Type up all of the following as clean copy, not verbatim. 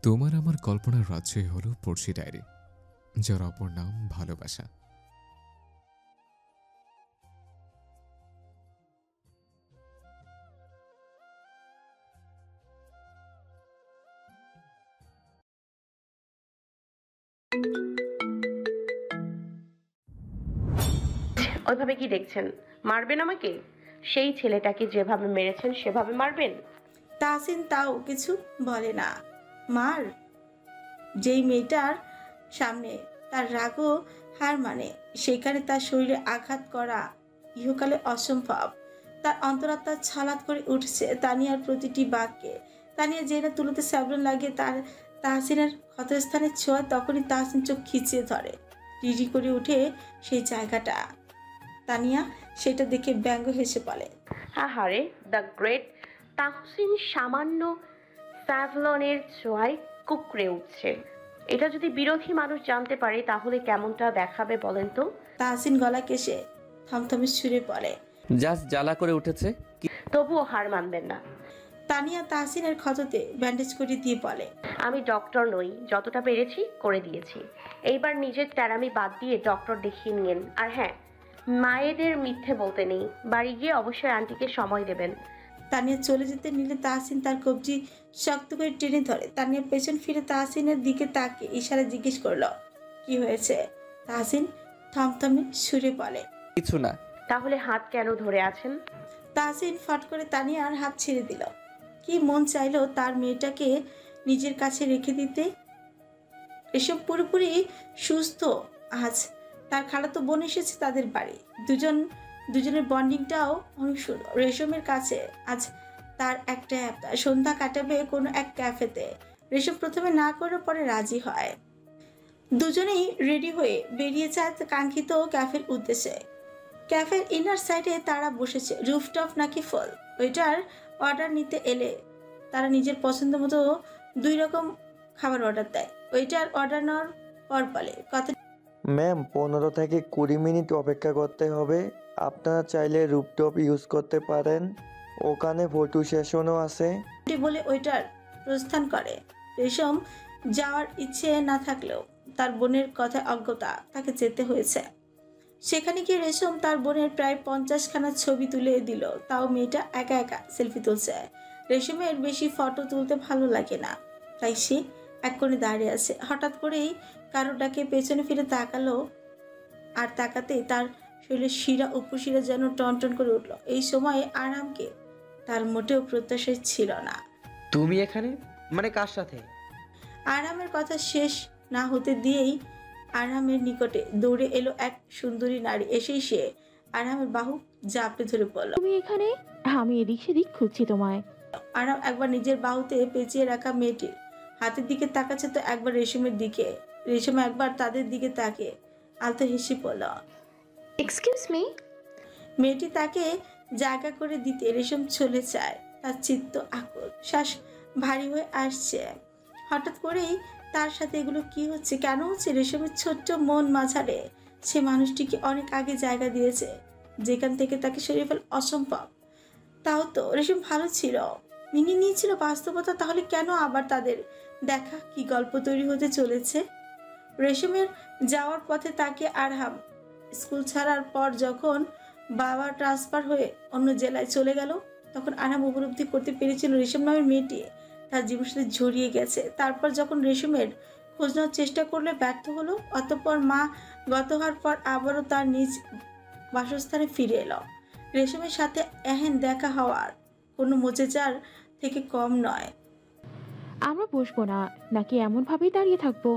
তোমার আমার কল্পনার রাজ্যই হলো পড়শি ডায়েরি, যার অপর নাম ভালোবাসা। ওইভাবে কি দেখছেন? মারবেন আমাকে? সেই ছেলেটাকে যেভাবে মেরেছেন সেভাবে মারবেন? তাহসিন তাও কিছু বলে না। মার? যেই মেয়েটার সামনে তার রাগও হার মানে, সেখানে তার শরীরে আঘাত করা ইহকালে অসম্ভব। তার অন্তরাত্মা ছালাত করে উঠছে তানিয়ার প্রতিটি বাক্যে। তানিয়া যেটা তুলোতে স্যাবলন লাগে তার তাহসিনের ক্ষতস্থানে ছোঁয়া, তখনই তাহসিন চোখ খিচিয়ে ধরে, রিরি করে উঠে সেই জায়গাটা। তানিয়া সেটা দেখে ব্যঙ্গ হেসে বলে, আহারে, দ্য গ্রেট তাহসিন সামান্য স্যাভলনের ছোঁয়ায় কুকড়ে উঠছে। এটা যদি বিরোধী মানুষ জানতে পারে তাহলে কেমনটা দেখাবে বলেন তো? তাহসিন গলা কেশে থমথমে সুরে বলে, জাস্ট জ্বালা করে উঠেছে। তবুও হার মানবেন না। তানিয়া তাহসিনের ক্ষততে ব্যান্ডেজ করে দিয়ে বলে, আমি ডক্টর নই, যতটা পেরেছি করে দিয়েছি। এইবার নিজের তেরামি বাদ দিয়ে ডক্টর দেখিয়ে নিন। আর হ্যাঁ, মায়েদের মিথ্যে বলতে নেই। বাড়ি গিয়ে অবশ্যই আন্টিকে সময় দেবেন। তানিয়া চলে যেতে নিলে তাহসিন তার কবজি শক্ত করে টেনে ধরে। তানিয়া পেছন ফিরে তাহসিনের দিকে তাকে ইশারা জিজ্ঞেস করলো, কি হয়েছে? তাহসিন থমথমে সুরে বলে, কিছু না। তাহলে হাত কেন ধরে আছেন? তাহসিন ফট করে তানিয়ার হাত ছেড়ে দিল। কি মন চাইলো তার মেয়েটাকে নিজের কাছে রেখে দিতে। এসব পুরোপুরি সুস্থ। আজ তার খালাতো বোন এসেছে তাদের বাড়ি। দুজনের বন্ডিংটাও অনেক সুন্দর। রেশমের কাছে আজ তার একটা সন্ধ্যা কাটাবে কোনো এক ক্যাফেতে। রেশম প্রথমে না করে পরে রাজি হয়। দুজনেই রেডি হয়ে বেরিয়ে যায় কাঙ্ক্ষিত ক্যাফের উদ্দেশ্যে। ক্যাফের ইনার সাইডে তারা বসেছে। রুফটপ নাকি ফুল। ওইটার অর্ডার নিতে এলে তারা নিজের পছন্দ মতো 2 রকম খাবার অর্ডার দেয়। ওইটার অর্ডার নেওয়ার পর বলে, কথা ম্যাম 15 থেকে 20 মিনিট অপেক্ষা করতে হবে। আপনারা চাইলে রুফটপ ইউজ করতে পারেন, ওখানে ফটো সেশনও আছে। বলে ওইটার প্রস্থান করে। রেশম যাওয়ার ইচ্ছে না থাকলেও তার বোনের কথায় অজ্ঞতা তাকে যেতে হয়েছে। সেখানে গিয়ে রেশম তার বোনের প্রায় 50খানা ছবি তুলে দিল। তাও মেয়েটা একা একা সেলফি তুলছে। রেশমের বেশি ফটো তুলতে ভালো লাগে না, তাই সে এক কোণে দাঁড়িয়ে আছে। হঠাৎ করেই কারো ডাকে পেছনে ফিরে তাকালো, আর তাকাতেই তার শরীরের শিরা উপশিরা যেন টনটন করে উঠল। এই সময়ে আরামকে তার মোটেও প্রত্যাশা ছিল না। তুমি এখানে? মানে কার সাথে? আরামের কথা শেষ না হতে দিয়েই আরামের নিকটে দৌড়ে এলো এক সুন্দরী নারী। এসেই সে আরামের বাহু জাপটে ধরে পড়ল। তুমি এখানে? আমি এদিক সেদিক খুঁজছি তোমায়। আরাম একবার নিজের বাহুতে পেঁচিয়ে রাখা মেয়েটির হাতের দিকে তাকাচ্ছে, তো একবার রেশমের দিকে। রেশম একবার তাদের দিকে তাকে আলতো হেসে পড়ল। Excuse me. মেয়েটি তাকে জায়গা করে দিতে রেশম চলে যায়। তার চিত্ত আকুল, শ্বাস ভারী হয়ে আসছে। হঠাৎ করেই তার সাথে এগুলো কি হচ্ছে, কেন হচ্ছে? রেশমের ছোট্ট মন মাঝারে সে মানুষটিকে অনেক আগে জায়গা দিয়েছে, যেখান থেকে তাকে সরিয়ে ফেলা অসম্ভব। তাও তো রেশম ভালো ছিল, মিনি নিয়েছিল বাস্তবতা। তাহলে কেন আবার তাদের দেখা? কি গল্প তৈরি হতে চলেছে? রেশমের যাওয়ার পথে তাকে আরহাম স্কুল ছাড়ার পর যখন বাবা ট্রান্সফার হয়ে অন্য জেলায় চলে গেল, তখন আরহাম উপলব্ধি করতে পেরেছিল রেশম নামের মেয়েটি তার জীবনের সাথে জড়িয়ে গেছে। তারপর যখন রেশমের খোঁজ নেওয়ার চেষ্টা করলে ব্যর্থ হলো, অতঃপর মা গত হওয়ার পর আবারও তার নিজ বাসস্থানে ফিরে এলো। রেশমের সাথে এহেন দেখা হওয়ার কোনো মোচেচার থেকে কম নয়। আমরা বসবো না নাকি এমন ভাবেই দাঁড়িয়ে থাকবো?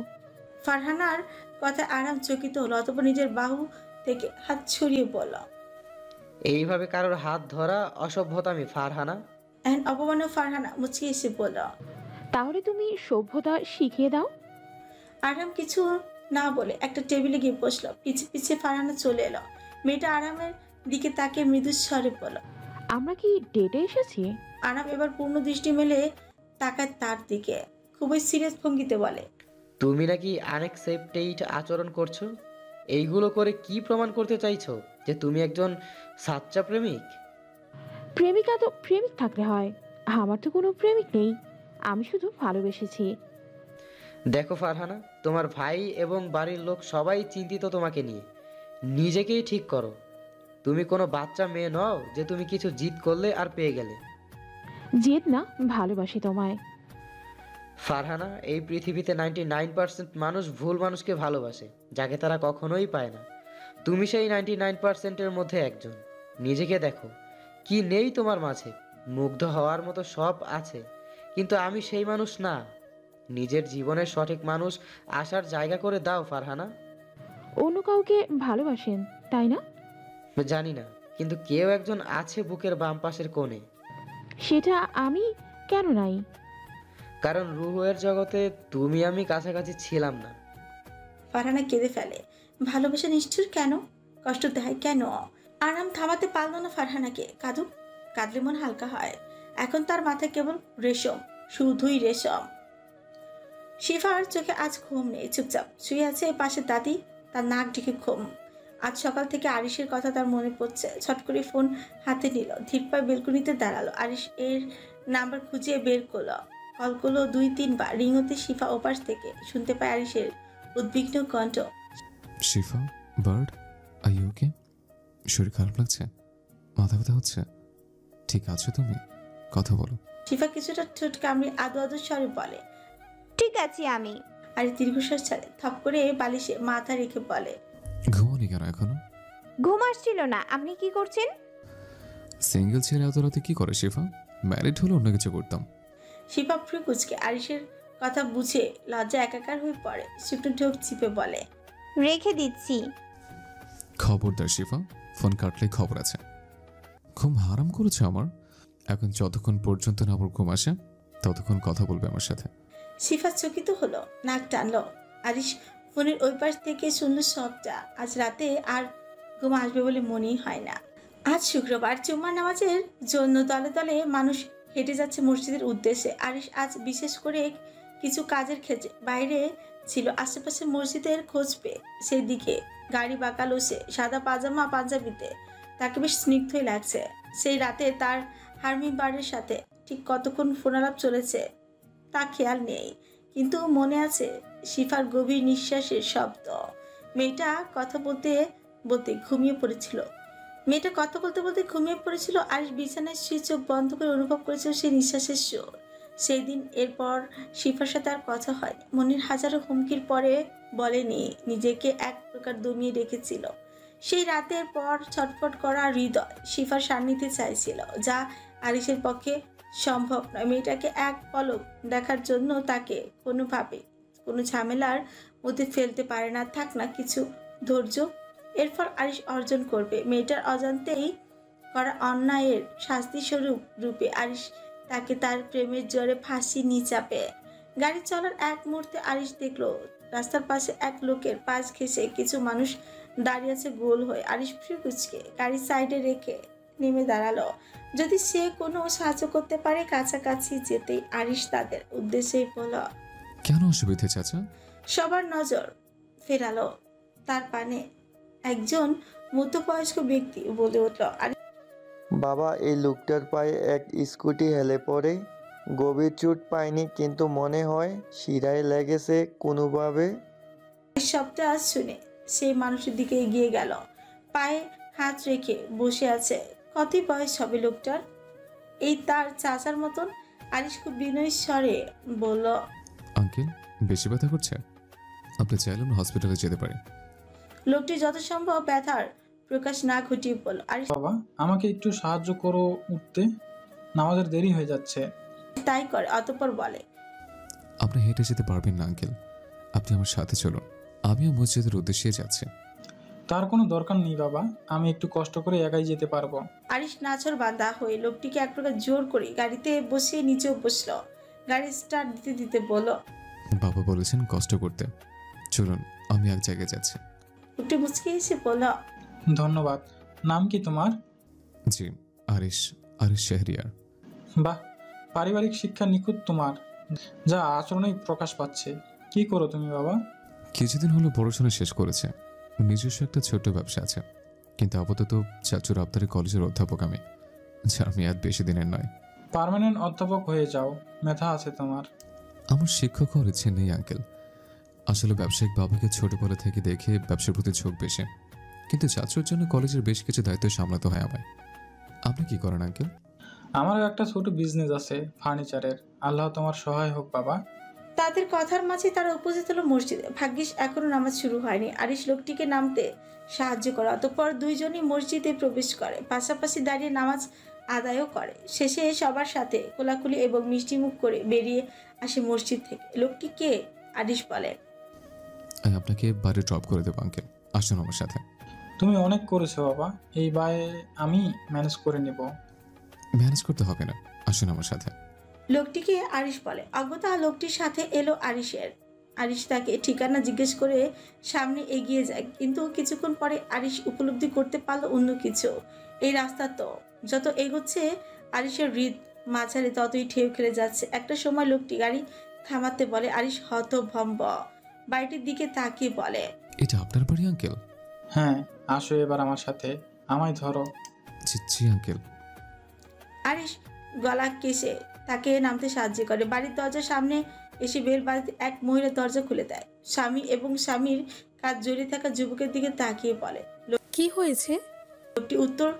ফারহানার কথা আরাম চকিত হলো, অতঃপর নিজের বাহু থেকে হাত ছড়িয়ে বলল, এইভাবে কারোর হাত ধরা অসভ্যতামি ফারহানা। এহেন অপমানে ফারহানা মুচকি এসে বলল, তাহলে তুমি সভ্যতা শিখিয়ে দাও। আরাম কিছু না বলে একটা টেবিলে গিয়ে বসলো। পিছে পিছে ফারহানা চলে এলো। মেয়েটা আরামের দিকে তাকে মৃদু স্বরে বলল, আমরা কি ডেটে এসেছি? আরাম এবার পূর্ণ দৃষ্টি মেলে তাকায় তার দিকে, খুবই সিরিয়াস ভঙ্গিতে বলে, তুমি নাকি আনএক্সেপ্টেড আচরণ করছো? এইগুলো করে কি প্রমাণ করতে চাইছো যে তুমি একজন সাচ্চা প্রেমিক? প্রেমিকা তো প্রেমিক থাকলে হয়, আমার তো কোনো প্রেমিক নেই। আমি শুধু ভালোবেসেছি। দেখো ফারহানা, তোমার ভাই এবং বাড়ির লোক সবাই চিন্তিত তোমাকে নিয়ে। নিজেকেই ঠিক করো। তুমি কোনো বাচ্চা মেয়ে নও যে তুমি কিছু জিদ করলে আর পেয়ে গেলে। জেদ না, ভালোবাসি তোমায়। ফারহানা, এই পৃথিবীতে 99% মানুষ ভুল মানুষকে ভালোবাসে, যাকে তারা কখনোই পায় না। তুমি সেই 99%-এর মধ্যে একজন। নিজেকে দেখো, কি নেই তোমার মাঝে? মুগ্ধ হওয়ার মতো সব আছে, কিন্তু আমি সেই মানুষ না। নিজের জীবনের সঠিক মানুষ আসার জায়গা করে দাও ফারহানা। অন্য কাউকে ভালোবাসেন, তাই না? জানি না, কিন্তু কেউ একজন আছে বুকের বাম পাশের কোণে। সেটা আমি কেন নাই? কারণ রুহের জগতে তুমি আমি কাছাকাছি ছিলাম না। ফারহানা কেঁদে ফেলে। ভালোবাসা নিষ্ঠুর কেন? কষ্ট দেয় কেন? আরাম থামাতে পারল না ফারহানাকে। কাঁদুক, কাঁদলে মন হালকা হয়। এখন তার মাথায় কেবল রেশম, শুধুই রেশম। শিফার চোখে আজ ঘুম নেই, চুপচাপ শুয়ে আছে পাশে দাদি, তার নাক ঢেকে ঘুম। আজ সকাল থেকে আরিশের কথা তার মনে পড়ছে। ছট করে ফোন হাতে নিল, ধীর পায়ে বেলকুনিতে দাঁড়ালো। আরিশ এর নাম্বার খুঁজিয়ে বের করলো। কল করলো 2-3 বার। রিং হতে শিফা ওপাশ থেকে শুনতে পায় আরিশের উদ্বিগ্ন কণ্ঠ। শিফা, বার্ড, আর ইউ ওকে? শরীর খারাপ লাগছে? মাথা ব্যথা হচ্ছে? ঠিক আছে তুমি? কথা বলো। শিফা কিছুটা ঠোঁট কামড়ে আদো আদো স্বরে বলে। ঠিক আছে আমি। আরে দীর্ঘশ্বাস ছাড়ে, থপ করে বালিশে মাথা রেখে বলে। ঘুমানি কেন এখনো? ঘুম আসছিল না। আপনি কি করছেন? সিঙ্গেল ছেলে এত রাতে কি করে শিফা? ম্যারিড হলে অন্য কিছু করতাম। শিফা ফ্রি কুচকে আরিশের কথা বুঝে লজ্জা একাকার হয়ে পড়ে। শুকনো ঢোক চিপে বলে, রেখে দিচ্ছি। খবরদার শিফা, ফোন কাটলে খবর আছে। ঘুম হারাম করেছে আমার। এখন যতক্ষণ পর্যন্ত না আমার ঘুম আসে ততক্ষণ কথা বলবে আমার সাথে। শিফা চকিত হলো, নাক টানলো। আরিশ ফোনের ওই পাশ থেকে শুনল সবটা। আজ রাতে আর ঘুম আসবে বলে মনেই হয় না। আজ শুক্রবার, জুম্মার নামাজের জন্য দলে দলে মানুষ হেঁটে যাচ্ছে মসজিদের উদ্দেশ্যে। আরিশ আজ বিশেষ করে কিছু কাজের ক্ষেত্রে বাইরে ছিল। আশেপাশে মসজিদের খোঁজ পেয়ে সেই দিকে গাড়ি বাঁকালো সে। সাদা পাজামা পাঞ্জাবিতে তাকে বেশ স্নিগ্ধই লাগছে। সেই রাতে তার হারমি বারের সাথে ঠিক কতক্ষণ ফোনালাপ চলেছে তা খেয়াল নেই, কিন্তু মনে আছে শিফার গভীর নিঃশ্বাসের শব্দ। মেয়েটা কথা বলতে বলতে ঘুমিয়ে পড়েছিল। আরিশ বিছানায় শুয়ে চোখ বন্ধ করে অনুভব করেছিল সেই নিঃশ্বাসের সুর। সেই দিন এরপর শিফার সাথে আর কথা হয়নি। মনের হাজারো হুমকির পরে বলেনি, নিজেকে এক প্রকার দমিয়ে রেখেছিল। সেই রাতের পর ছটফট করা হৃদয় শিফার সান্নিধ্যে চাইছিল, যা আরিশের পক্ষে সম্ভব নয়। মেয়েটাকে এক পলক দেখার জন্য তাকে কোনোভাবে কোনো ঝামেলার মধ্যে ফেলতে পারে না। থাক না কিছু ধৈর্য, এরপর আরিশ অর্জন করবে। মেয়েটার অজান্তেই করা অন্যায়ের শাস্তি স্বরূপ রূপে আরিশ তাকে তার প্রেমের জোরে ফাঁসি নিচাপে। গাড়ি চলার এক মুহূর্তে আরিশ দেখলো রাস্তার পাশে এক লোকের পাশ ঘেঁষে কিছু মানুষ দাঁড়িয়ে আছে গোল হয়ে। আরিশ ফ্রিকুচকে গাড়ি সাইডে রেখে নেমে দাঁড়ালো। যদি সে কোনো সাহায্য করতে পারে। কাছাকাছি যেতেই আরিশ তাদের উদ্দেশ্যেই বলল, কেন অসুবিধা চাচা? সবার নজর ফেরালো তার পানে। একজন মধ্যবয়স্ক ব্যক্তি বলে উঠল, বাবা, এই লোকটার পায়ে এক স্কুটি হেলে পড়ে। গভীর চোট পায়নি, কিন্তু মনে হয় শিরায় লেগেছে কোনোভাবে। সবটা শুনে সেই মানুষের দিকে এগিয়ে গেল। পায়ে হাত রেখে বসে আছে। কতই বয়স হবে লোকটার? এই তার চাচার মতন। আরিশ খুব বিনয়ী স্বরে বলল, আঙ্কেল, বেশি ব্যথা করছে? আপনি চাইলে আমরা হসপিটালে যেতে পারি। লোকটি যত সম্ভব ব্যথার প্রকাশ না ঘটিয়ে বলল, আরিশ বাবা, আমাকে একটু সাহায্য করো উঠতে, নামাজের দেরি হয়ে যাচ্ছে। তাই করে। অতঃপর বলে, আপনি হেঁটে যেতে পারবেন না আঙ্কেল, আপনি আমার সাথে চলুন, আমিও মসজিদের উদ্দেশ্যে যাচ্ছি। তার কোনো দরকার নেই বাবা, আমি একটু কষ্ট করে একাই যেতে পারবো। আরিশ নাছর বাঁধা হয়ে লোকটিকে এক প্রকার জোর করে গাড়িতে বসিয়ে নিচেও বসল। গাড়ি স্টার্ট দিতে দিতে বলল, বাবা বলেছেন কষ্ট করতে, চলুন আমি এক জায়গায় যাচ্ছি। লোকটি মুচকে এসে বলল, ধন্যবাদ। নাম কি তোমার? জি, আরিশ, আরিশ শেহরিয়ার। বাহ, পারিবারিক শিক্ষা নিখুঁত তোমার, যা আচরণেই প্রকাশ পাচ্ছে। কি করো তুমি বাবা? কিছুদিন হলো পড়াশোনা শেষ করেছে, নিজস্ব একটা ছোট্ট ব্যবসা আছে, কিন্তু আপাতত চাচুর আবদারে কলেজের অধ্যাপক আমি, যার মেয়াদ বেশি দিনের নয়। পার্মানেন্ট অধ্যাপক হয়ে যাও, মেধা আছে তোমার। আমার শিক্ষক হওয়ার ইচ্ছে নেই আঙ্কেল, আসলে ব্যবসায়িক বাবাকে ছোটবেলা থেকে দেখে ব্যবসার প্রতি ঝোঁক বেশি, কিন্তু চাচুর জন্য কলেজের বেশ কিছু দায়িত্ব সামলাতে হয় আমায়। আপনি কি করেন আঙ্কেল? আমারও একটা ছোট বিজনেস আছে ফার্নিচারের। আল্লাহ তোমার সহায় হোক বাবা। তাদের কথার মাঝে তারা উপস্থিত হলো মসজিদে। ভাগ্যিস এখনো নামাজ শুরু হয়নি। আরিশ লোকটিকে নামতে সাহায্য করে। অতঃপর দুইজনই মসজিদে প্রবেশ করে, পাশাপাশি দাঁড়িয়ে নামাজ আদায়ও করে। শেষে সবার সাথে কোলাকুলি এবং মিষ্টিমুখ করে বেরিয়ে আসে মসজিদ থেকে। লোকটি কে? আরিশ বলে। আমি আপনাকে বাড়ি ড্রপ করে দেবো আঙ্কেল, আসুন আমার সাথে। তুমি অনেক করেছো বাবা, এই বায়ে আমি ম্যানেজ করে নেব। ম্যানেজ করতে হবে না, আসুন আমার সাথে। লোকটিকে আরিশ বলে। অগত্যা লোকটির সাথে এলো আরিশের। আরিশ তাকে ঠিকানা জিজ্ঞেস করে সামনে এগিয়ে যায়, কিন্তু কিছুক্ষণ পরে আরিশ উপলব্ধি করতে পারলো অন্য কিছু। এই রাস্তা তো যত এগোচ্ছে আরিশের হৃদ মাঝারে ততই ঢেউ খেলে যাচ্ছে। একটা সময় লোকটি গাড়ি থামাতে বলে। আরিশ হতভম্ব বাড়িটির দিকে তাকিয়ে বলে, এটা আপনার বাড়ি আঙ্কেল? হ্যাঁ, আসো এবার আমার সাথে, আমায় ধরো। জি জি আঙ্কেল। আরিশ গলা কেসে তাকে নামতে সাহায্য করে। বাড়ির দরজার সামনে এসে বেল বাড়িতে এক মহিলা দরজা খুলে দেয়। স্বামী এবং স্বামীর কাজ জড়িয়ে থাকা যুবকের দিকে তাকিয়ে বলে। কি হয়েছে? লোকটি উত্তর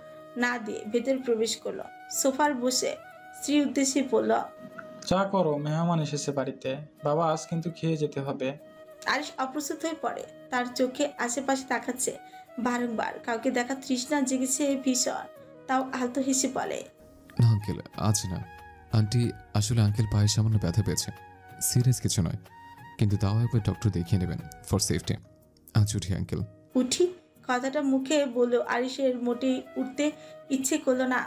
না দিয়ে ভেতর প্রবেশ করলো। সোফার বসে স্ত্রীর উদ্দেশ্যে বলল, চা করো, মেহমান এসেছে বাড়িতে। বাবা আজ কিন্তু খেয়ে যেতে হবে। আরিশ অপ্রস্তুত হয়ে পড়ে। তার চোখে আশেপাশে তাকাচ্ছে বারংবার। কাউকে দেখা তৃষ্ণা জেগেছে ভীষণ। তাও আলতো হেসে বলে, না আঙ্কেল, আজ না। আন্টি, আসলে আঙ্কেল পায়ে সামান্য ব্যথা পেয়েছে, সিরিয়াস কিছু নয়, কিন্তু তাও একবার ডক্টর দেখিয়ে নেবেন ফর সেফটি। আজ উঠি আঙ্কেল। উঠি কথাটা মুখে বললো আরিশের মোটেই উঠতে ইচ্ছে করলো না।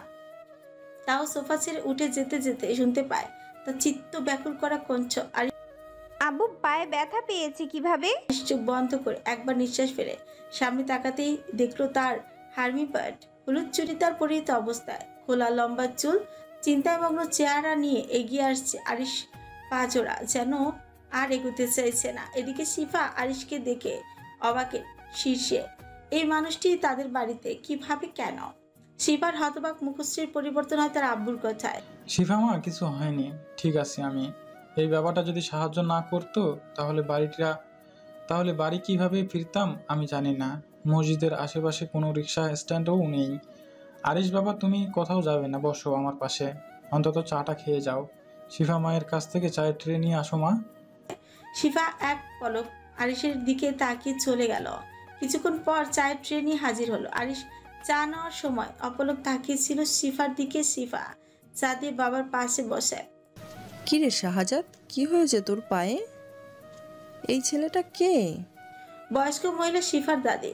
তাও সোফা ছেড়ে উঠে যেতে যেতে শুনতে পায় তার চিত্ত ব্যাকুল করা কঞ্চ। আরিশ আব্বু পায়ে ব্যথা পেয়েছে কিভাবে? চোখ বন্ধ করে একবার নিঃশ্বাস ফেলে সামনে তাকাতেই দেখলো তার হার্মি প্যাড হলুদ চুড়িদার পরিহিত অবস্থায়, খোলা লম্বা চুল, চিন্তায় মগ্ন চেহারা নিয়ে এগিয়ে আসছে আরিশ। পা জোড়া যেন আর এগোতে চাইছে না। এদিকে শিফা আরিশকে দেখে অবাকের শীর্ষে। এই মানুষটি তাদের বাড়িতে কিভাবে, কেন? শিফার হতবাক মুখশ্রীর পরিবর্তন হয় তার আব্বুর কথায়। শিফামা, কিছু হয়নি, ঠিক আছে আমি। এই ব্যাপারটা যদি সাহায্য না করতো তাহলে বাড়ি কিভাবে ফিরতাম আমি জানি না। মসজিদের আশেপাশে কোনো রিক্সা স্ট্যান্ডও নেই। আরিশ বাবা, তুমি কোথাও যাবে না, বসো আমার পাশে, অন্তত চাটা খেয়ে যাও। শিফা মায়ের কাছ থেকে চায়ের ট্রে নিয়ে আসো মা। শিফা এক পলক আরিশের দিকে তাকিয়ে চলে গেল। কিছুক্ষণ পর চায়ের ট্রে নিয়ে হাজির হলো। আরিশ চা নেওয়ার সময় অপলক তাকিয়েছিল শিফার দিকে। শিফা চা দিয়ে বাবার পাশে বসে। কি রে শাহজাদ, কি হয়েছে তোর পায়ে? এই ছেলেটা কে? বয়স্ক মহিলা শিফার দাদি।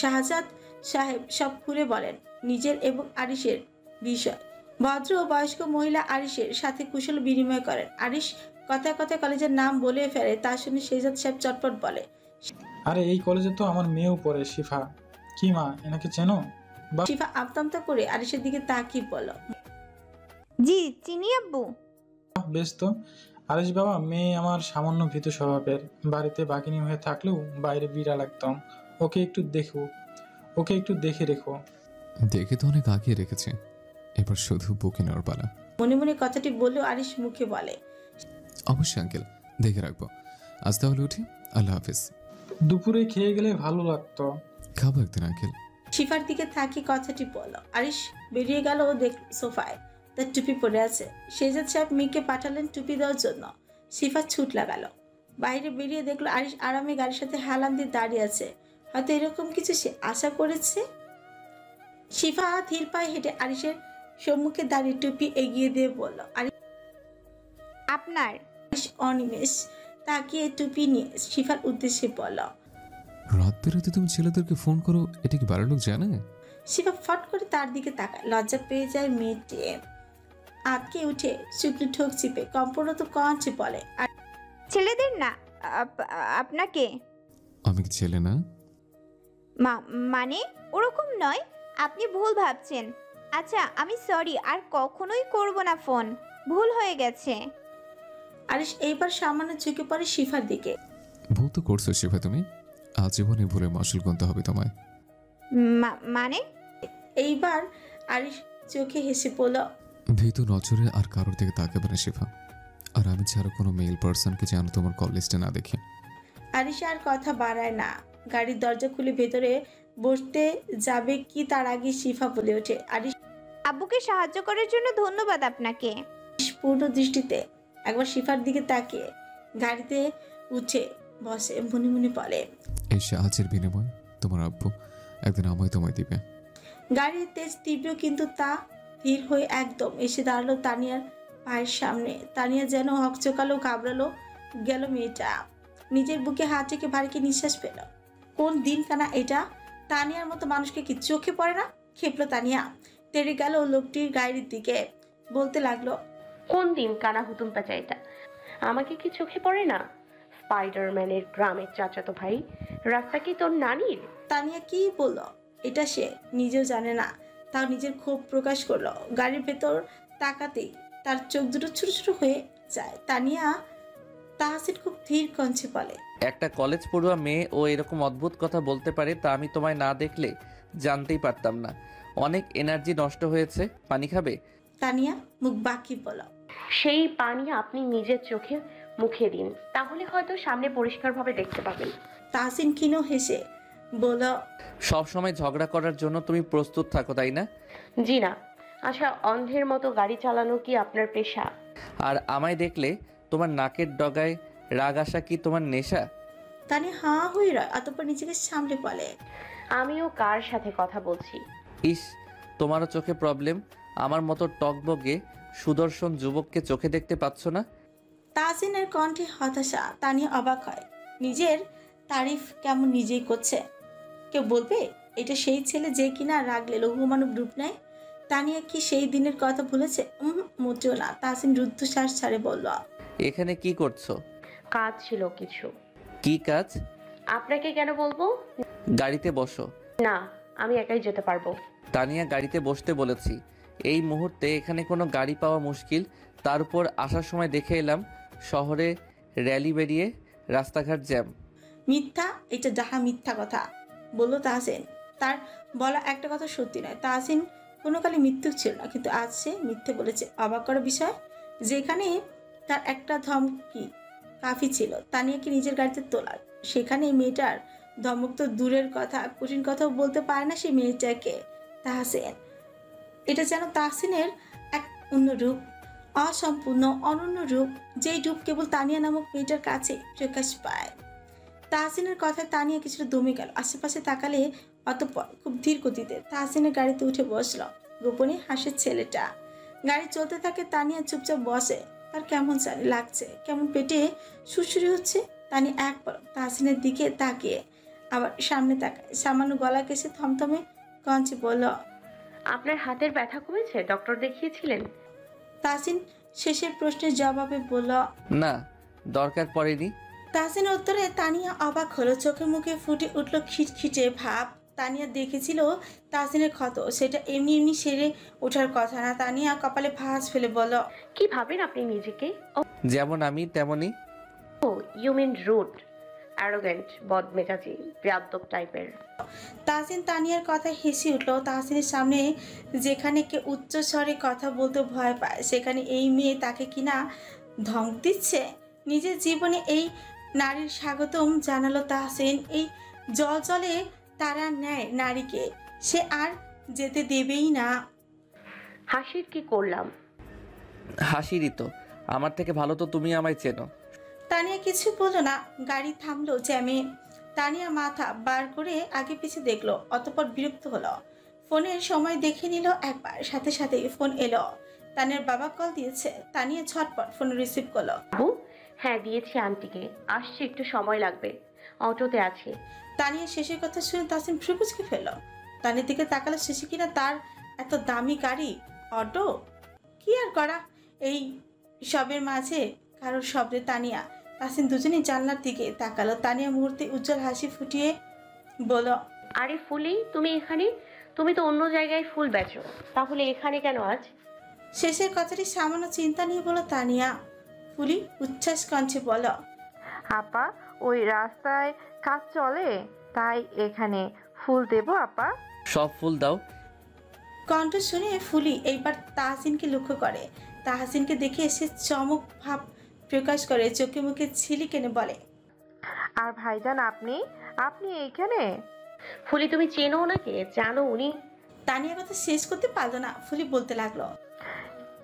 শাহজাদ সাহেব সব খুলে বলেন নিজের এবং আরিশের বিষয়। ভদ্র ও বয়স্ক মহিলা আরিশের সাথে কুশল বিনিময় করেন। আরিশ কথায় কথায় কলেজের নাম বলে ফেলে, তা শুনে শাহজাদ সাহেব চটপট বলে, আরে এই কলেজে তো আমার মেয়েও পড়ে। শিফা কি মা, এনাকে চেনো? শিফা আমতামতা করে আরিশের দিকে তাকিয়ে বলল, জি চিনি আব্বু। বেশ তো। আরিশ বাবা, মেয়ে আমার সামান্য ভীতু স্বভাবের। বাড়িতে বাকিনী হয়ে থাকলেও বাইরে বিড়াল একদম। ওকে একটু দেখে রেখো। দেখে তো অনেক আগিয়ে রেখেছে, এবার শুধু বুকে নেওয়ার পালা। মনে মনে কথাটি বললেও আরিশ মুখে বলে, অবশ্যই আঙ্কেল, দেখে রাখবো। আজ তাহলে উঠি, আল্লাহ হাফিজ। দুপুরে খেয়ে গেলে ভালো লাগতো। খাবো একদিন আঙ্কেল। শিফার দিকে তাকিয়ে কথাটি বলল। আরিশ বেরিয়ে গেল ও দেখ সোফায় তার টুপি পরে আছে। শাহজাদ সাহেব মেয়েকে পাঠালেন টুপি দেওয়ার জন্য। শিফা ছুট লাগালো। বাইরে বেরিয়ে দেখলো আরিশ আরামে গাড়ির সাথে হেলান দিয়ে দাঁড়িয়ে আছে। হয়তো এরকম কিছু সে আশা করেছে। শিফা ধীর পায়ে হেঁটে আরিশের সম্মুখে দাঁড়িয়ে টুপি এগিয়ে দিয়ে বলল, আপনার। আরিশ অনিমেষ তাকিয়ে টুপি নিয়ে শিফার উদ্দেশ্যে বলল, রাত বেরোতে তুমি ছেলেদেরকে ফোন করো, এটা কি বাড়ির লোক জানে? শিফা ফট করে তার দিকে তাকায়। লজ্জা পেয়ে যায় মেয়েটি। আটকে উঠে শুকনো ঠোক চিপে কম্পনত কঞ্চে বলে, ছেলেদের না, আপনাকে। আমি কি ছেলে না? মানে ওরকম নয়, আপনি ভুল ভাবছেন। আচ্ছা আমি সরি, আর কখনোই করব না ফোন, ভুল হয়ে গেছে। আরিশ এইবার সামান্য ঝুঁকে পড়ে শিফার দিকে। ভুল তো করছো শিফা, তুমি আজীবনে ভুলে মাসুল গুনতে হবে তোমায়। মানে? এইবার আরিশ চোখে হেসে পড়ল, ভীতু নজরে আর কারোর দিকে তাকাবে না শিফা। আর আমি ছাড়া কোনো মেল পার্সনকে যেন তোমার কল লিস্টে না দেখি। আরিশা আর কথা বাড়ায় না, গাড়ির দরজা খুলে ভেতরে বসতে যাবে কি তার আগে শিফা বলে ওঠে, আরিশ আব্বুকে সাহায্য করার জন্য ধন্যবাদ আপনাকে। পূর্ণ দৃষ্টিতে একবার শিফার দিকে তাকিয়ে গাড়িতে উঠে বসে, মনে মনে বলে, এই সাহায্যের বিনিময় তোমার আব্বু একদিন আমায় তোমায় দিবে। গাড়ির তেজ তীব্র, কিন্তু তা ধীর হয়ে একদম এসে দাঁড়ালো তানিয়ার পায়ের সামনে। তানিয়া যেন হকচকালো, ঘাবড়ালো গেল মেয়েটা, নিজের বুকে হাত রেখে ভারীকে নিঃশ্বাস পেল। কোন দিন কানা এটা? তানিয়ার মতো মানুষকে কি চোখে পড়ে না? খেপলো তানিয়া, তেড়ে গেল লোকটির গাড়ির দিকে, বলতে লাগলো, কোন দিন কানা হুতুম পেঁচা এটা? আমাকে কি চোখে পড়ে না? স্পাইডারম্যানের গ্রামের চাচাতো ভাই, রাস্তা কি তোর নানির? তানিয়া কি বললো এটা সে নিজেও জানে না, তাও নিজের ক্ষোভ প্রকাশ করলো। গাড়ির ভেতর তাকাতেই তার চোখ দুটো ছোট ছোট হয়ে যায়। তানিয়া তাহসিন খুব ধীর কণ্ঠে বলে, একটা কলেজ পড়ুয়া মেয়ে ও এরকম অদ্ভুত কথা বলতে পারে তা আমি তোমায় না দেখলে জানতেই পারতাম না। অনেক এনার্জি নষ্ট হয়েছে, পানি খাবে? তানিয়া মুখ বাকি বলো, সেই পানি আপনি নিজের চোখে মুখে দিন, তাহলে হয়তো সামনে পরিষ্কারভাবে দেখতে পাবেন। তাহসিন ক্ষীণ হেসে বলল, সব সময় ঝগড়া করার জন্য তুমি প্রস্তুত থাকো তাই না? জি না। আচ্ছা, অন্ধের মতো গাড়ি চালানো কি আপনার পেশা? আর আমায় দেখলে তোমার নাকের ডগায় রাগ আসা কি তোমার নেশা? তানিয়া হাঁ হয়ে রয়, অতঃপর নিজেকে সামলে বলে, আমিও কার সাথে কথা বলছি? ইস, তোমারও চোখে প্রবলেম। আমার মতো টকবগে সুদর্শন যুবককে চোখে দেখতে পাচ্ছ না? তাহসিনের কণ্ঠে হতাশা। তানিয়া অবাক হয়, নিজের তারিফ কেমন নিজেই করছে। কেউ বলবে এটা সেই ছেলে যে কিনা রাগলে লঘুমানব রূপ নেয়? তানিয়া কি সেই দিনের কথা ভুলেছে? মোটেও না। তাহসিন রুদ্ধশ্বাস ছাড়ে বলল, এখানে কি করছো? কাজ ছিল কিছু। কি কাজ? আপনাকে কেন বলবো? গাড়িতে বসো। না, আমি একাই যেতে পারবো। তানিয়া, গাড়িতে বসতে বলেছি। এই মুহূর্তে এখানে কোনো গাড়ি পাওয়া মুশকিল। তার উপর আসার সময় দেখে এলাম শহরে র্যালি বেরিয়ে রাস্তাঘাট জ্যাম। মিথ্যা, এটা যাহা মিথ্যা কথা বলল তাহসিন। তার বলা একটা কথা সত্যি নয়। তাহসিন কোনো কালে মিথ্যুক ছিল না, কিন্তু আজ সে মিথ্যে বলেছে। অবাক করার বিষয়, যেখানে তার একটা ধমকি কাফি ছিল তানিয়াকে নিজের গাড়িতে তোলার, সেখানে মেয়েটার ধমক তো দূরের কথা, কঠিন কথাও বলতে পারে না সেই মেয়েটাকে। তাহসিন, এটা যেন তাহসিনের এক অন্য রূপ, অসম্পূর্ণ অনন্য রূপ, যেই রূপ কেবল তানিয়া নামক মেয়েটার কাছে প্রকাশ পায়। তাহসিনের কথায় তানিয়া কিছুটা দমে গেল। আশেপাশে তাকালে অতঃপর খুব ধীর গতিতে তাহসিনের গাড়িতে উঠে বসলো গোপনে হাসে ছেলেটা। গাড়ি চলতে থাকে, তানিয়া চুপচাপ বসে। তার কেমন জানি লাগছে, কেমন পেটে সুরসুরি হচ্ছে। তানিয়া একবার তাহসিনের দিকে তাকিয়ে আবার সামনে তাকায়, সামান্য গলা কেসে থমথমে কঞ্চে বলল, আপনার হাতের ব্যথা কমেছে? ডক্টর দেখিয়েছিলেন? তাহসিন শেষের প্রশ্নের জবাবে বলল, না, দরকার পড়েনি। তাহসিনের উত্তরে তানিয়া অবাক হলো, চোখে মুখে ফুটে উঠল খিটখিটে ভাব। তানিয়া দেখেছিল তাহসিনের ক্ষত, সেটা এমনি এমনি সেরে ওঠার কথা না। তানিয়া কপালে ভাঁজ ফেলে বলল, কি ভাবেন আপনি নিজেকে? যেমন আমি তেমনই। ও, ইউ মিন রুড, অ্যারোগেন্ট, বদমেজাজি, বেয়াদব টাইপের। তাহসিন তানিয়ার কথায় হেসে উঠল। তাহসিনের সামনে যেখানে কে উচ্চ স্বরে কথা বলতে ভয় পায়, সেখানে এই মেয়ে তাকে কিনা ধমক দিচ্ছে। নিজের জীবনে এই নারীর স্বাগতম জানালো তাহসিন। এই জলে তারা নেয় নারীকে, সে আর যেতে দেবেই না। হাসির কি করলাম? হাসিরই তো। আমার থেকে ভালো তো তুমি আমায় চেনো। তানিয়া কিছু বলল না। গাড়ি থামলো জ্যামে। তানিয়া মাথা বার করে আগে পিছে দেখলো, অতঃপর বিরক্ত হলো। ফোনের সময় দেখে নিল একবার, সাথে সাথে ফোন এলো। তানিয়ার বাবা কল দিয়েছে। তানিয়া ঝটপট ফোন রিসিভ করলো। হ্যাঁ, দিয়েছি আন্টিকে, আসছে, একটু সময় লাগবে, অটোতে আছে। তানিয়া শেষের কথা শুনে তাহসিন ফ্রুকুচকে ফেললো। তানিয়ার দিকে তাকালো, শেষে কিনা তার এত দামি গাড়ি, অটো। কি আর করা এই সবের মাঝে কারোর শব্দে তানিয়া তাহসিন দুজনেই জানলার দিকে তাকালো। তানিয়া মুহূর্তে উজ্জ্বল হাসি ফুটিয়ে বলল, আরে ফুলি, তুমি এখানে? তুমি তো অন্য জায়গায় ফুল বেচো, তাহলে এখানে কেন আজ? শেষের কথাটি সামান্য চিন্তা নিয়ে বলো তানিয়া। ফুলি উচ্ছ্বাস কণ্ঠে বলল, আপা, ওই রাস্তায় কাজ চলে, তাই এখানে ফুল দেবো আপা? সব ফুল দাও। কণ্ঠ শুনে ফুলি এইবার তাহসিনকে লক্ষ্য করে। তাহসিনকে দেখে এসে চমক ভাব প্রকাশ করে, চোখে মুখে ছিলি কেনে বলে, আর ভাইজান আপনি আপনি এইখানে? ফুলি তুমি চেনো ওনাকে? জানো উনি? তানিয়া কথা শেষ করতে পারলো না, ফুলি বলতে লাগলো।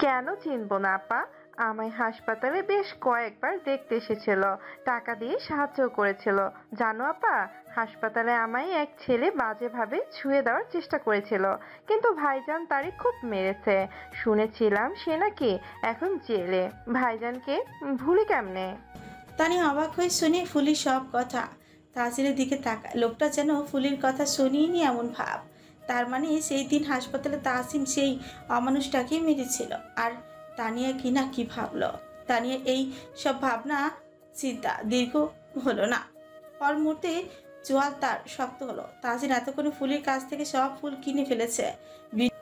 কেন চিনব না আপা? আমায় হাসপাতালে বেশ কয়েকবার দেখতে এসেছিল, টাকা দিয়ে সাহায্য করেছিল। জানো আপা, হাসপাতালে আমায় এক ছেলে বাজেভাবে ছুঁয়ে দেওয়ার চেষ্টা করেছিল, কিন্তু ভাইজান তারে খুব মেরেছে। শুনেছিলাম সে নাকি এখন জেলে। ভাইজানকে ভুলি কেমনে? তানিয়া অবাক হয়ে শুনে ফুলির সব কথা তাহসিনের দিকে তাকায়। লোকটা যেন ফুলির কথা শুনিনি এমন ভাব। তার মানে সেই দিন হাসপাতালে তাহসিন সেই অমানুষটাকেই মেরেছিল। আর তানিয়া কিনা কি ভাবলো? তানিয়া এই সব ভাবনা চিন্তা দীর্ঘ হলো না, পর মুহূর্তে জোয়াল তার শক্ত হলো। তাহসিন এতক্ষণে ফুলির কাছ থেকে সব ফুল কিনে ফেলেছে,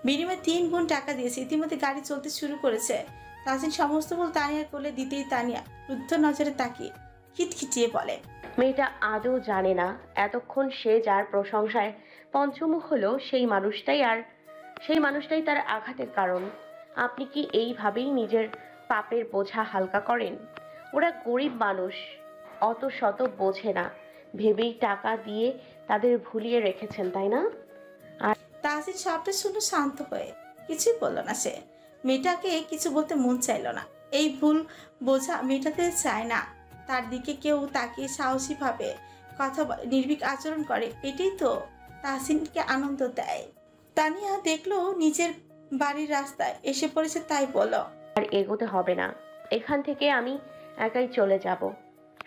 বিনিময়ে 3 গুণ টাকা দিয়েছে। ইতিমধ্যে গাড়ি চলতে শুরু করেছে। তাহসিন সমস্ত ফুল তানিয়ার কোলে দিতেই তানিয়া রুদ্ধ নজরে তাকিয়ে খিটখিটিয়ে বলে, মেয়েটা আদৌ জানে না এতক্ষণ সে যার প্রশংসায় পঞ্চমুখ হলো সেই মানুষটাই তার আঘাতের কারণ। আপনি কি এইভাবেই নিজের পাপের বোঝা হালকা করেন? ওরা গরিব মানুষ, অত শত বোঝে না ভেবেই টাকা দিয়ে তাদের ভুলিয়ে রেখেছেন, তাই না? তাহসিন সবটা শুনে শান্ত হয়ে কিছুই বলল না। সে মেয়েটাকে কিছু বলতে মন চাইল না। এই ভুল বোঝা মেয়েটাতে চায় না। তার দিকে কেউ তাকিয়ে সাহসীভাবে কথা বলে, নির্ভীক আচরণ করে, এটাই তো তাহসিনকে আনন্দ দেয়। তানিয়া দেখলো নিজের বাড়ির রাস্তায় এসে পড়েছে, তাই বলো, আর এগোতে হবে না, এখান থেকে আমি একাই চলে যাব।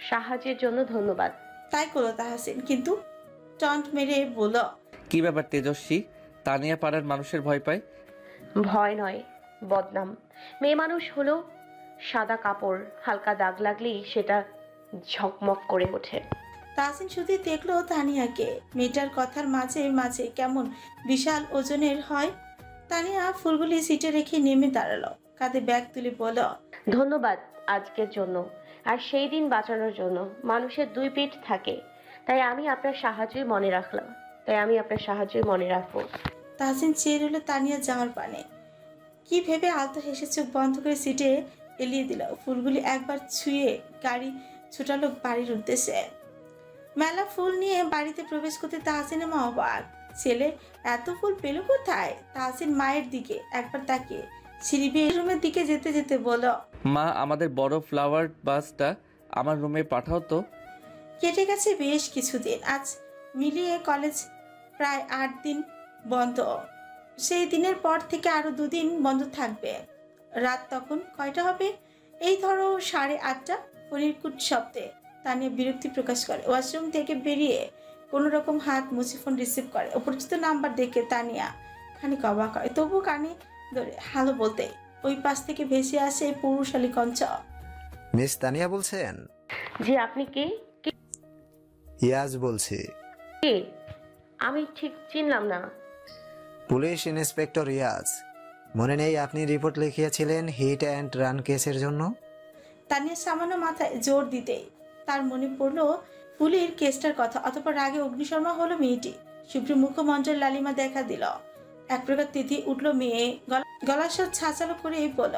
সাহায্যের জন্য ধন্যবাদ। তাই করলো তাহসিন, কিন্তু টন্ট মেরে বলল, কি ব্যাপার তেজস্বী? তানিয়া পাড়ার মানুষের ভয় পায়? ভয় নয়, বদনাম। মেয়ে মানুষ হলো সাদা কাপড়, হালকা দাগ লাগলেই সেটা ঝকমক করে ওঠে। তাহসিন শুধু দেখলো তানিয়াকে। মেয়েটার কথার মাঝে মাঝে কেমন বিশাল ওজনের হয়। তানিয়া ফুলগুলি সিটে রেখে নেমে দাঁড়ালো, কাঁধে ব্যাগ তুলে বলল, ধন্যবাদ আজকের জন্য আর সেই দিন বাঁচানোর জন্য। মানুষের 2 পিঠ থাকে, তাই আমি আপনার সাহায্যই মনে রাখবো। তাহসিন চেয়ে রইল তানিয়া যাওয়ার পানে। কি ভেবে আলতো হেসে চোখ বন্ধ করে সিটে এলিয়ে দিল। ফুলগুলি একবার ছুঁয়ে গাড়ি ছুটালো বাড়ির উদ্দেশ্যে। মেলা ফুল নিয়ে বাড়িতে প্রবেশ করতে তাহসিনের মা অবাক। ছেলে এত ফুল পেল কোথায়? তাহসিন মায়ের দিকে একবার তাকিয়ে সিঁড়ি বেয়ে রুমের দিকে যেতে যেতে বলল, মা, আমাদের বড় ফ্লাওয়ার বাসটা আমার রুমে পাঠাও তো। কেটে গেছে বেশ কিছুদিন। আজ মিলিয়ে কলেজ প্রায় 8 দিন বন্ধ। সেই দিনের পর থেকে আরো 2 দিন বন্ধ থাকবে। রাত তখন কয়টা হবে? এই ধরো 8:30। ফোনের কুট শব্দে তানিয়া বিরক্তি প্রকাশ করে। ওয়াশরুম থেকে বেরিয়ে কোনো রকম হাত মুছে ফোন রিসিভ করে। অপরিচিত নাম্বার দেখে তানিয়া খানিক অবাক হয়, তবু কানে ধরে হ্যালো বলতে ওই পাশ থেকে ভেসে আসে পুরুষালী কঞ্চ। মিস তানিয়া বলছেন? জি, আপনি কে? ইয়াজ বলছি। কে? আমি ঠিক চিনলাম না। Police inspector Yaz. মনে নেই আপনি রিপোর্ট লিখিয়েছিলেন হিট অ্যান্ড রান কেসের জন্য? তানিয়া সামান্য মাথায় জোর দিতেই তার মনে পড়লো ফুলির কেসটার কথা। অতঃপর রাগে অগ্নিশর্মা হলো মেয়েটি। শুভ্র মুখমণ্ডল লালিমা দেখা দিল। এক প্রকার তিথি উঠলো মেয়ে, গলার স্বর ছাঁচালো করে বলল,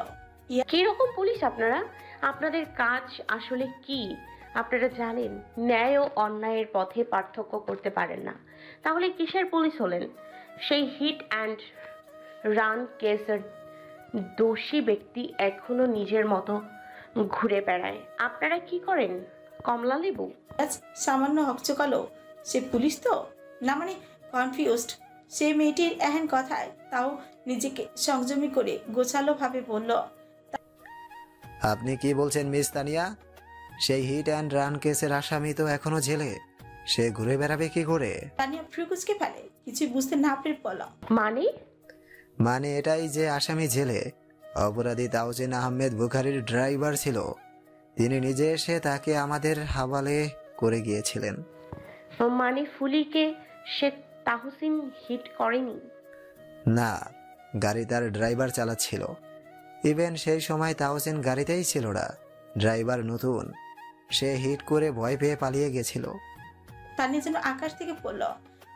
কিরকম পুলিশ আপনারা? আপনাদের কাজ আসলে কি আপনারা জানেন? ন্যায় ও অন্যায়ের পথে পার্থক্য করতে পারেন না, তাহলে কিসের পুলিশ হলেন? সেই হিট অ্যান্ড রান কেসের দোষী ব্যক্তি এখনো নিজের মতো ঘুরে বেড়ায়। আপনারা কি করেন? কমলা লেবু? সামান্য হকচকালো। সে পুলিশ তো না, মানে কনফিউজড সে মেয়েটির এহেন কথায়। তাও নিজেকে সংযমী করে গোছালো ভাবে বলল, আপনি কি বলছেন মিস তানিয়া? সেই হিট অ্যান্ড রান কেসের আসামি তো এখনো জেলে। সে ঘুরে বেড়াবে কি করে? তানিয়া ফ্রুকুচকে ফেলে, কিছু বুঝতে না পেরে বলল, মানে এটাই যে আসামি জেলে। অপরাধী তাওজিন আহমেদ বুখারীর ড্রাইভার ছিল। তিনি নিজে এসে তাকে আমাদের হাওয়ালে করে গিয়েছিলেন। মানে ফুলিকে সে তাহসিন হিট করেনি? না, গাড়ি তার ড্রাইভার চালাচ্ছিল। ইভেন সেই সময় তাওজিন গাড়িতেই ছিল না, ড্রাইভার নতুন। সে হিট করে ভয় পেয়ে পালিয়ে গেছিল। তানিয়া যেন আকাশ থেকে পড়ল।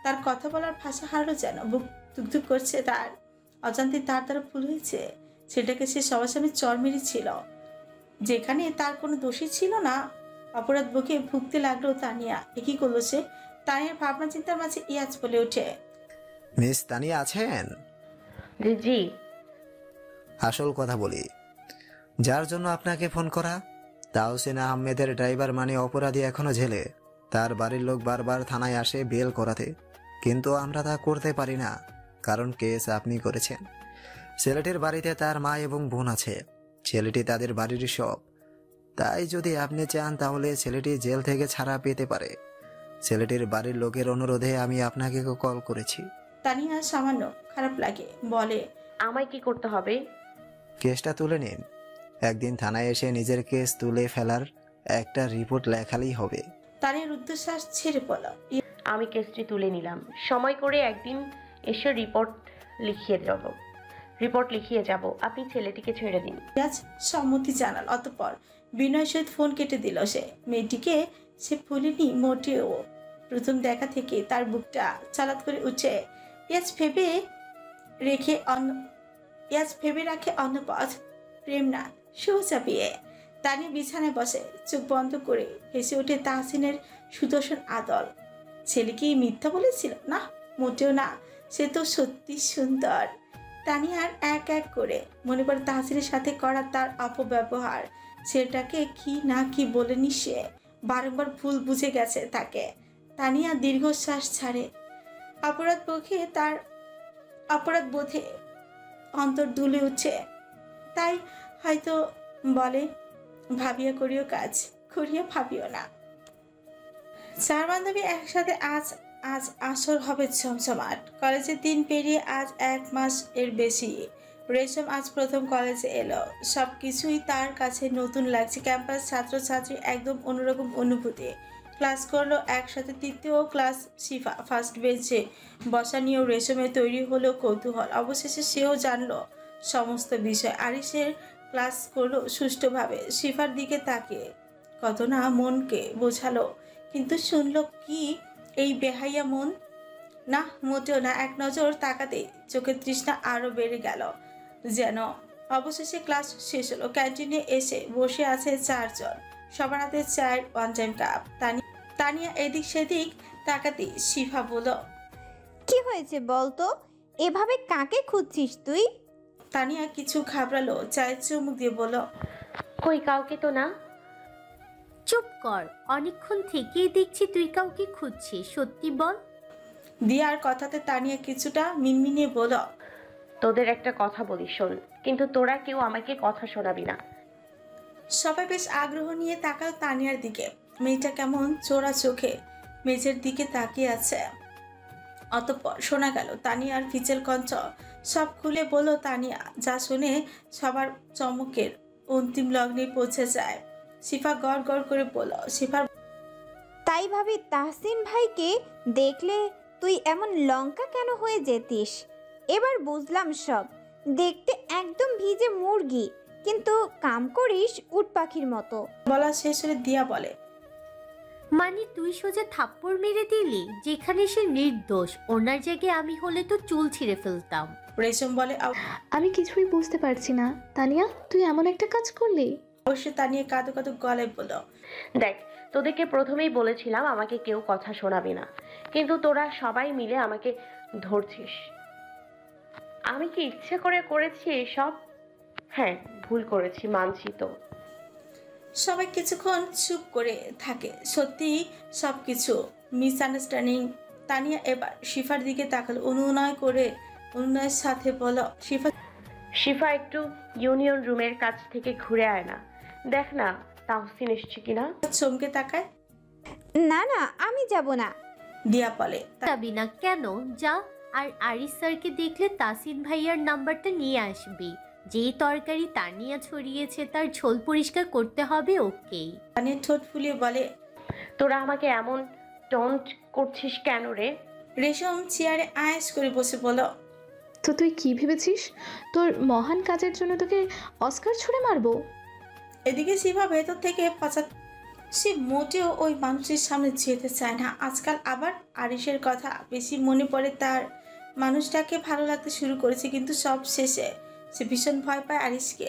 তার কথা বলার ভাষা হারালো, যেন বুক ধুকধুক করছে। তার অজান্তে তার দ্বারা ভুল হয়েছে। সেটাকে সে সবার সামনে চর মেরেছিল, যেখানে তার কোনো দোষী ছিল না। অপরাধ বুকে ভুগতে লাগলো তানিয়া। একই করলো সে। তানিয়ার ভাবনা চিন্তার মাঝে ইয়াজ বলে ওঠে, মিস তানিয়া আছেন? জি জি। আসল কথা বলি, যার জন্য আপনাকে ফোন করা, তাহসিন আহমেদের ড্রাইভার মানে অপরাধী এখনো জেলে। তার বাড়ির লোক বারবার থানায় আসে বেল করাতে, কিন্তু আমরা তা করতে পারি না, কারণ কেস আপনি করেছেন। ছেলেটির বাড়িতে তার মা এবং বোন আছে, ছেলেটি তাদের বাড়ির সব। তাই যদি আপনি চান তাহলে ছেলেটি জেল থেকে ছাড়া পেতে পারে। ছেলেটির বাড়ির লোকের অনুরোধে আমি আপনাকে কল করেছি। তানিয়া সামান্য খারাপ লাগে, বলে, আমায় কি করতে হবে? কেসটা তুলে নিন। একদিন থানায় এসে নিজের কেস তুলে ফেলার একটা রিপোর্ট লেখালেই হবে। তানিয়ার রুদ্ধশ্বাস ছেড়ে পড়ল। আমি কেসটি তুলে নিলাম। সময় করে একদিন এসে রিপোর্ট লিখিয়ে যাব। আপনি ছেলেটিকে ছেড়ে দিন। ইয়াজ সম্মতি জানাল। অতঃপর বিনয় সহিত ফোন কেটে দিল সে। মেয়েটিকে সে ভুলেনি মোটেও। প্রথম দেখা থেকে তার বুকটা চালাত করে উঠে। ইয়াজ ভেবে রাখে অন্য পথ। প্রেম না, সোজা বিয়ে। তানিয়া বিছানায় বসে, চোখ বন্ধ করে হেসে ওঠে তাহসিনের সুদর্শন আদল। ছেলে কি মিথ্যা বলেছিল? না, মোটেও না। সে তো সত্যি সুন্দর। তানিয়ার এক এক করে মনে পড়ে তাহসিনের সাথে করা তার অপব্যবহার। ছেলেটাকে কি না কি বলেনি সে। বারংবার ভুল বুঝে গেছে তাকে। তানিয়া দীর্ঘশ্বাস ছাড়ে। অপরাধ বোধে অন্তর দুলে উঠছে। তাই হয়তো বলে, ভাবিয়া করিও কাজ, করিয়া ভাবিও না। চার বান্ধবী একসাথে আজ আসর হবে জমজমাট। কলেজের দিন পেরিয়ে আজ 1 মাস এর বেশি। রেশম আজ প্রথম কলেজে এলো। সব কিছুই তার কাছে নতুন লাগছে। ক্যাম্পাস, ছাত্রছাত্রী, একদম অন্যরকম অনুভূতি। ক্লাস করলো একসাথে। তৃতীয় ক্লাস শিফা ফার্স্ট বেঞ্চে বসা নিয়েও রেশমের তৈরি হলো কৌতূহল। অবশেষে সেও জানলো সমস্ত বিষয়। আরিশের ক্লাস করলো সুষ্ঠুভাবে। শিফার দিকে তাকিয়ে কত না মনকে বোঝালো, কিন্তু শুনলো কি এই বেহাইয়া মন? না, মোটেও না। এক নজর তাকাতে চোখের তৃষ্ণা আরো বেড়ে গেল যেন। অবশেষে ক্লাস শেষ হলো। ক্যান্টিনে এসে বসে আছে 4 জন, সবার হাতে চায়ের 1 টাইম কাপ। তানিয়া এদিক সেদিক তাকাতে শিফা বলল, কি হয়েছে বলতো? এভাবে কাকে খুঁজছিস তুই? তানিয়া কিছু ঘাবড়ালো, চায়ের চুমুক দিয়ে বলল, কই, কাউকে তো না। চুপ কর, অনেকক্ষণ থেকেই দেখছি তুই কাউকে খুঁজছিস, সত্যি বল। দিয়ার কথাতে তানিয়া কিছুটা মিনমিনিয়ে বলল, তোদের একটা কথা বলি শোন, কিন্তু তোরা কেউ আমাকে কথা শোনাবি না। সবাই বেশ আগ্রহ নিয়ে তাকাল তানিয়ার দিকে। মেয়েটা কেমন চোরা চোখে মেঝের দিকে তাকিয়ে আছে। অতঃপর শোনা গেল তানিয়ার ফিচেল কণ্ঠ। সব খুলে বলল তানিয়া, যা শুনে সবার চমকের অন্তিম লগ্নে পৌঁছে যায়। শিফা গড় গড় করে বলল, তাই ভাবি তাহসিন ভাইকে দেখলে তুই এমন লঙ্কা কেন হয়ে যেতিস? এবার বুঝলাম সব। দেখতে একদম ভিজে মুরগি, কিন্তু কাম করিস উট পাখির মতো। বলা শেষ হলে দিয়া বলে, মানে তুই সোজা থাপ্পড় মেরে দিলি? যেখানে সে নির্দোষ, ওনার জায়গায় আমি হলে তো চুল ছিঁড়ে ফেলতাম। রেশম বলে, আমি কিছুই বুঝতে পারছি না তানিয়া, তুই এমন একটা কাজ করলি? অবশ্য তানিয়া কাঁদো কাঁদো গলায় বলল, দেখ, তোদেরকে প্রথমেই বলেছিলাম আমাকে কেউ কথা শোনাবি না, কিন্তু তোরা সবাই মিলে আমাকে ধরছিস। আমি কি ইচ্ছে করে করেছি এসব? হ্যাঁ, ভুল করেছি, মানছি তো। সবাই কিছুক্ষণ চুপ করে থাকে। সত্যি সবকিছু মিসআন্ডারস্ট্যান্ডিং। তানিয়া এবার শিফার দিকে তাকালো অনুনয়ের সাথে বলল, শিফা একটু ইউনিয়ন রুমের কাছ থেকে ঘুরে আয় না, দেখ না তাহসিন এসছে কিনা। চমকে তাকায়। না না, আমি যাব না। দিয়া বলে, যাবি না কেন? যা, আর আরিস স্যারকে দেখলে তাসিন ভাইয়ার নাম্বারটা নিয়ে আসবি। যেই তরকারি তানিয়া ছড়িয়েছে তার ঝোল পরিষ্কার করতে হবে ওকেই। তানিয়া ঠোঁট ফুলিয়ে বলে, তোরা আমাকে এমন টন্ট করছিস কেন রে? রেশম চেয়ারে আয়েস করে বসে বলল, তো তুই কি ভেবেছিস তোর মহান কাজের জন্য তোকে অস্কার ছুঁড়ে মারবো? এদিকে শিফা ভেতর থেকে সে মোটেও ওই মানুষের সামনে যেতে চায় না। আজকাল আবার আরিশের কথা বেশি মনে পড়ে তার। মানুষটাকে ভালো লাগতে শুরু করেছে, কিন্তু সব শেষে সে ভীষণ ভয় পায় আরিশকে।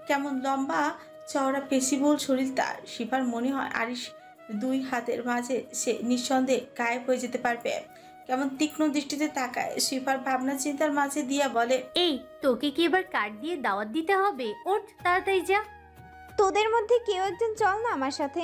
কেমন লম্বা চওড়া পেশিবহুল শরীর তার। শিফার মনে হয় আরিশ 2 হাতের মাঝে সে নিঃসন্দেহে গায়েব হয়ে যেতে পারবে। কেমন তীক্ষ্ণ দৃষ্টিতে তাকায়। শিফার ভাবনা চিন্তার মাঝে দিয়া বলে, এই তোকে কি এবার কার্ড দিয়ে দাওয়াত দিতে হবে? ওঠ তাড়াতাড়ি যা। তোদের মধ্যে কেউ একজন চল না আমার সাথে।